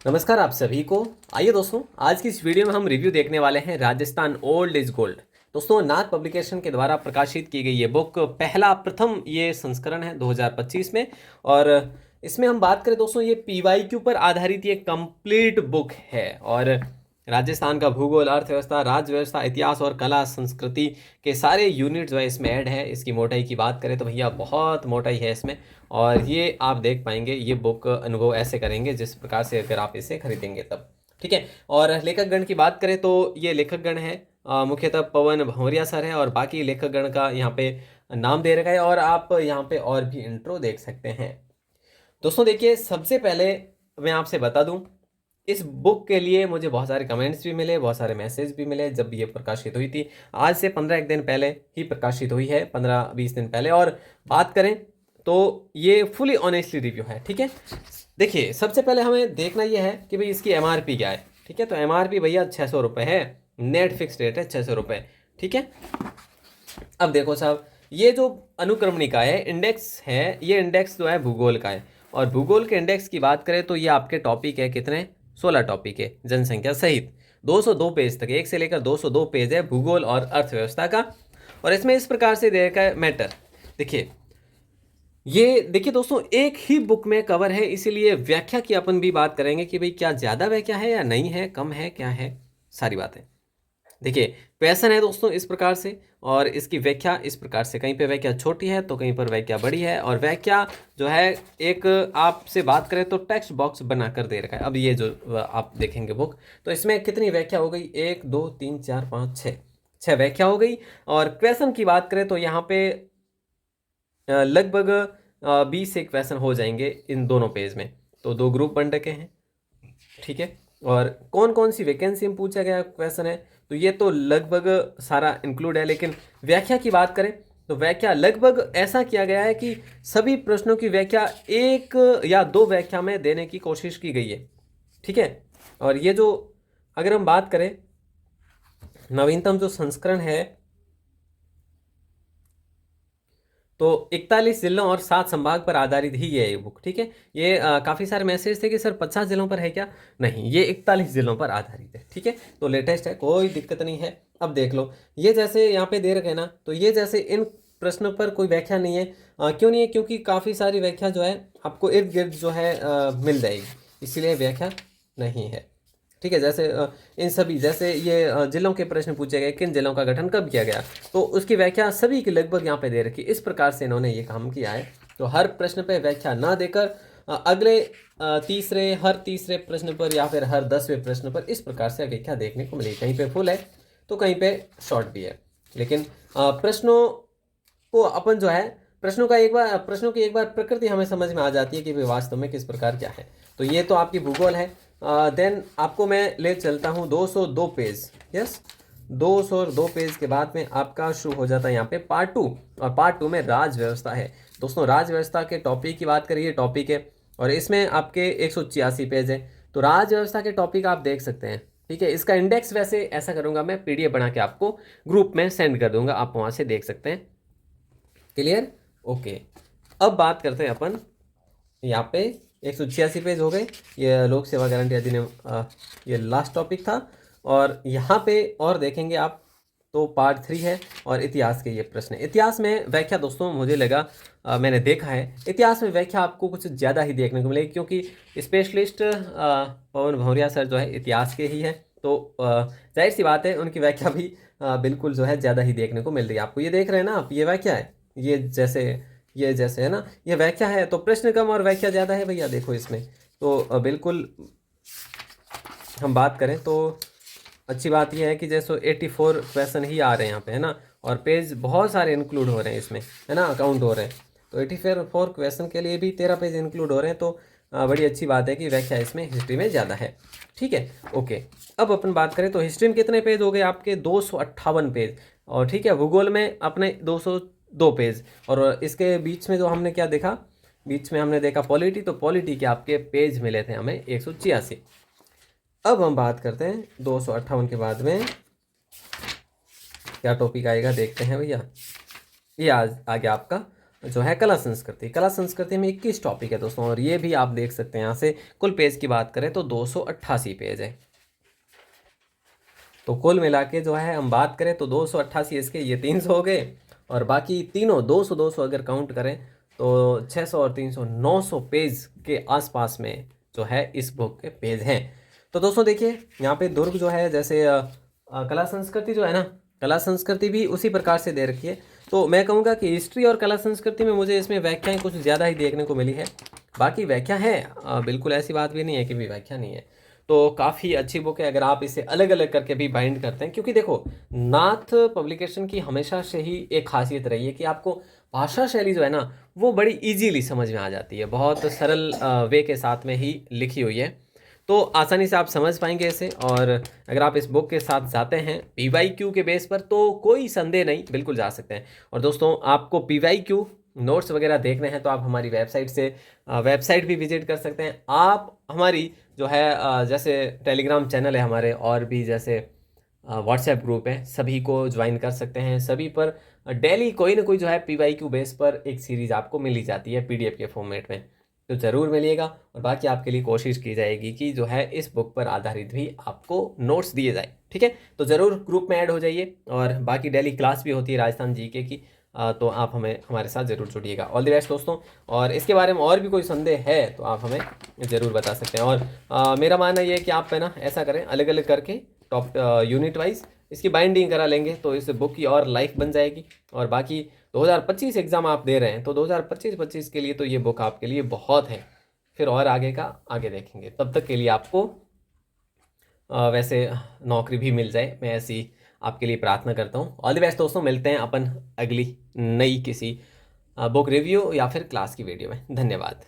नमस्कार आप सभी को। आइए दोस्तों, आज की इस वीडियो में हम रिव्यू देखने वाले हैं राजस्थान ओल्ड इज गोल्ड। दोस्तों, नाथ पब्लिकेशन के द्वारा प्रकाशित की गई ये बुक प्रथम ये संस्करण है 2025 में। और इसमें हम बात करें दोस्तों, ये पीवाईक्यू पर आधारित ये कंप्लीट बुक है। और राजस्थान का भूगोल, अर्थव्यवस्था, राज्य व्यवस्था, इतिहास और कला संस्कृति के सारे यूनिट जो है इसमें ऐड है। इसकी मोटाई की बात करें तो भैया बहुत मोटाई है इसमें। और ये आप देख पाएंगे, ये बुक अनुभव ऐसे करेंगे जिस प्रकार से अगर आप इसे खरीदेंगे तब। ठीक है। और लेखकगण की बात करें तो ये लेखकगण है मुख्यतः पवन भंवरिया सर है, और बाकी लेखकगण का यहाँ पे नाम दे रखा है, और आप यहाँ पे और भी इंट्रो देख सकते हैं। दोस्तों देखिए, सबसे पहले मैं आपसे बता दूं, इस बुक के लिए मुझे बहुत सारे कमेंट्स भी मिले, बहुत सारे मैसेज भी मिले जब ये प्रकाशित हुई थी। आज से 15 दिन पहले ही प्रकाशित हुई है, 15-20 दिन पहले। और बात करें तो ये फुली ऑनेस्टली रिव्यू है। ठीक है। देखिए, सबसे पहले हमें देखना ये है कि भाई इसकी एमआरपी क्या है। ठीक है, तो एमआरपी भैया 600 रुपये है, नेट फिक्स रेट है 600 रुपये। ठीक है। अब देखो साहब, ये जो अनुक्रमणिका है, इंडेक्स है, ये इंडेक्स जो है भूगोल का है। और भूगोल के इंडेक्स की बात करें तो ये आपके टॉपिक है कितने, 16 टॉपिक है जनसंख्या सहित। 202 पेज तक, 1 से लेकर 202 पेज है भूगोल और अर्थव्यवस्था का। और इसमें इस प्रकार से दे रखा है मैटर। देखिए, ये देखिए दोस्तों, एक ही बुक में कवर है, इसीलिए व्याख्या की अपन भी बात करेंगे कि भाई क्या ज़्यादा व्याख्या है या नहीं है, कम है, क्या है, सारी बातें। देखिए, क्वेश्चन है दोस्तों इस प्रकार से, और इसकी व्याख्या इस प्रकार से, कहीं पे व्याख्या छोटी है तो कहीं पर व्याख्या बड़ी है। और व्याख्या जो है, एक आपसे बात करें तो टेक्स्ट बॉक्स बनाकर दे रखा है। अब ये जो आप देखेंगे बुक, तो इसमें कितनी व्याख्या हो गई, 1 2 3 4 5 6, 6 व्याख्या हो गई। और क्वेश्चन की बात करें तो यहाँ पे लगभग 20 से क्वेश्चन हो जाएंगे इन दोनों पेज में। तो 2 ग्रुप बन रखे हैं। ठीक है। और कौन कौन सी वैकेंसी में पूछा गया क्वेश्चन है, तो ये तो लगभग सारा इंक्लूड है। लेकिन व्याख्या की बात करें तो व्याख्या लगभग ऐसा किया गया है कि सभी प्रश्नों की व्याख्या 1 या 2 व्याख्या में देने की कोशिश की गई है। ठीक है। और ये जो, अगर हम बात करें, नवीनतम जो संस्करण है, तो 41 जिलों और 7 संभाग पर आधारित ही ये बुक। ठीक है। ये काफ़ी सारे मैसेज थे कि सर 50 जिलों पर है क्या, नहीं, ये 41 जिलों पर आधारित है। ठीक है। तो लेटेस्ट है, कोई दिक्कत नहीं है। अब देख लो, ये जैसे यहाँ पे दे रखे हैं ना, तो ये जैसे इन प्रश्नों पर कोई व्याख्या नहीं है। क्यों नहीं है, क्योंकि काफ़ी सारी व्याख्या जो है आपको इर्द गिर्द जो है मिल जाएगी, इसीलिए व्याख्या नहीं है। ठीक है। जैसे इन सभी, जैसे ये जिलों के प्रश्न पूछे गए, किन जिलों का गठन कब किया गया, तो उसकी व्याख्या सभी की लगभग यहाँ पे दे रखी। इस प्रकार से इन्होंने ये काम किया है। तो हर प्रश्न पे व्याख्या ना देकर अगले हर तीसरे प्रश्न पर या फिर हर 10वें प्रश्न पर इस प्रकार से व्याख्या देखने को मिली। कहीं पे फुल है तो कहीं पे शॉर्ट भी है। लेकिन प्रश्नों को अपन जो है, प्रश्नों की एक बार प्रकृति हमें समझ में आ जाती है कि वे वास्तव में किस प्रकार क्या है। तो ये तो आपकी भूगोल है। देन आपको मैं ले चलता हूँ 202 पेज। यस, 202 पेज के बाद में आपका शुरू हो जाता है यहाँ पे पार्ट 2। और पार्ट 2 में राज व्यवस्था है। दोस्तों, राज व्यवस्था के टॉपिक की बात करिए, टॉपिक है, और इसमें आपके 186 पेज है। तो राज व्यवस्था के टॉपिक आप देख सकते हैं। ठीक है। इसका इंडेक्स वैसे ऐसा करूँगा, मैं PDF बना के आपको ग्रुप में सेंड कर दूंगा, आप वहाँ से देख सकते हैं। क्लियर? ओके। अब बात करते हैं अपन, यहाँ पे 186 पेज हो गए। ये लोक सेवा गारंटी अधिनियम, ये लास्ट टॉपिक था। और यहाँ पे और देखेंगे आप तो पार्ट 3 है, और इतिहास के ये प्रश्न है। इतिहास में व्याख्या दोस्तों मुझे लगा, मैंने देखा है, इतिहास में व्याख्या आपको कुछ ज़्यादा ही देखने को मिलेगी, क्योंकि स्पेशलिस्ट पवन भंवरिया सर जो है इतिहास के ही हैं। तो जाहिर सी बात है, उनकी व्याख्या भी बिल्कुल जो है ज़्यादा ही देखने को मिल रही है। आपको ये देख रहे हैं ना आप, ये व्याख्या है, ये जैसे है ना, ये व्याख्या है। तो प्रश्न कम और व्याख्या ज़्यादा है भैया, देखो इसमें। तो बिल्कुल हम बात करें तो अच्छी बात यह है कि जैसे 84 क्वेश्चन ही आ रहे हैं यहाँ पे, है ना, और पेज बहुत सारे इंक्लूड हो रहे हैं इसमें, है ना, काउंट हो रहे हैं। तो 84 क्वेश्चन के लिए भी 13 पेज इंक्लूड हो रहे हैं। तो बड़ी अच्छी बात है कि व्याख्या इसमें हिस्ट्री में ज़्यादा है। ठीक है। ओके। अब अपन बात करें तो हिस्ट्री में कितने पेज हो गए आपके, 258 पेज। और ठीक है, भूगोल में अपने 202 पेज। और इसके बीच में जो हमने क्या देखा, बीच में हमने देखा पॉलिटी, तो पॉलिटी के आपके पेज मिले थे हमें 186। अब हम बात करते हैं 258 के बाद में क्या टॉपिक आएगा, देखते हैं भैया। ये आज आ गया आपका जो है कला संस्कृति। कला संस्कृति में 21 टॉपिक है दोस्तों, और ये भी आप देख सकते हैं यहाँ से कुल पेज की बात करें तो 288 पेज है। तो कुल मिला के जो है हम बात करें तो 288 इसके, ये 300 हो गए, और बाकी तीनों 200 200 अगर काउंट करें तो 600 और 300 900 पेज के आसपास में जो है इस बुक के पेज हैं। तो दोस्तों देखिए यहाँ पे दुर्ग जो है, जैसे कला संस्कृति जो है ना, कला संस्कृति भी उसी प्रकार से दे रखी है। तो मैं कहूँगा कि हिस्ट्री और कला संस्कृति में मुझे इसमें व्याख्याएं कुछ ज़्यादा ही देखने को मिली है। बाकी व्याख्या है, बिल्कुल ऐसी बात भी नहीं है कि भी व्याख्या नहीं है। तो काफ़ी अच्छी बुक है अगर आप इसे अलग अलग करके भी बाइंड करते हैं, क्योंकि देखो नाथ पब्लिकेशन की हमेशा से ही एक खासियत रही है कि आपको भाषा शैली जो है ना वो बड़ी इजीली समझ में आ जाती है, बहुत सरल वे के साथ में ही लिखी हुई है, तो आसानी से आप समझ पाएंगे इसे। और अगर आप इस बुक के साथ जाते हैं PYQ के बेस पर तो कोई संदेह नहीं, बिल्कुल जा सकते हैं। और दोस्तों आपको PYQ नोट्स वगैरह देखने हैं तो आप हमारी वेबसाइट भी विजिट कर सकते हैं। आप हमारी जो है जैसे टेलीग्राम चैनल है हमारे, और भी जैसे व्हाट्सएप ग्रुप है, सभी को ज्वाइन कर सकते हैं। सभी पर डेली कोई ना कोई जो है PYQ बेस पर एक सीरीज़ आपको मिली जाती है PDF के फॉर्मेट में, तो ज़रूर मिलिएगा। और बाकी आपके लिए कोशिश की जाएगी कि जो है इस बुक पर आधारित भी आपको नोट्स दिए जाए, ठीक है। तो ज़रूर ग्रुप में ऐड हो जाइए, और बाकी डेली क्लास भी होती है राजस्थान GK की, तो आप हमारे साथ ज़रूर जुड़िएगा। ऑल द बेस्ट दोस्तों, और इसके बारे में और भी कोई संदेह है तो आप हमें ज़रूर बता सकते हैं। और मेरा मानना ये है कि आप है ना ऐसा करें, अलग अलग करके टॉप यूनिट वाइज इसकी बाइंडिंग करा लेंगे तो इस बुक की और लाइफ बन जाएगी। और बाकी 2025 एग्ज़ाम आप दे रहे हैं तो 2025 के लिए तो ये बुक आपके लिए बहुत है, फिर और आगे का आगे देखेंगे। तब तक के लिए आपको वैसे नौकरी भी मिल जाए, मैं ऐसी आपके लिए प्रार्थना करता हूँ। ऑल द बेस्ट दोस्तों, मिलते हैं अपन अगली नई किसी बुक रिव्यू या फिर क्लास की वीडियो में। धन्यवाद।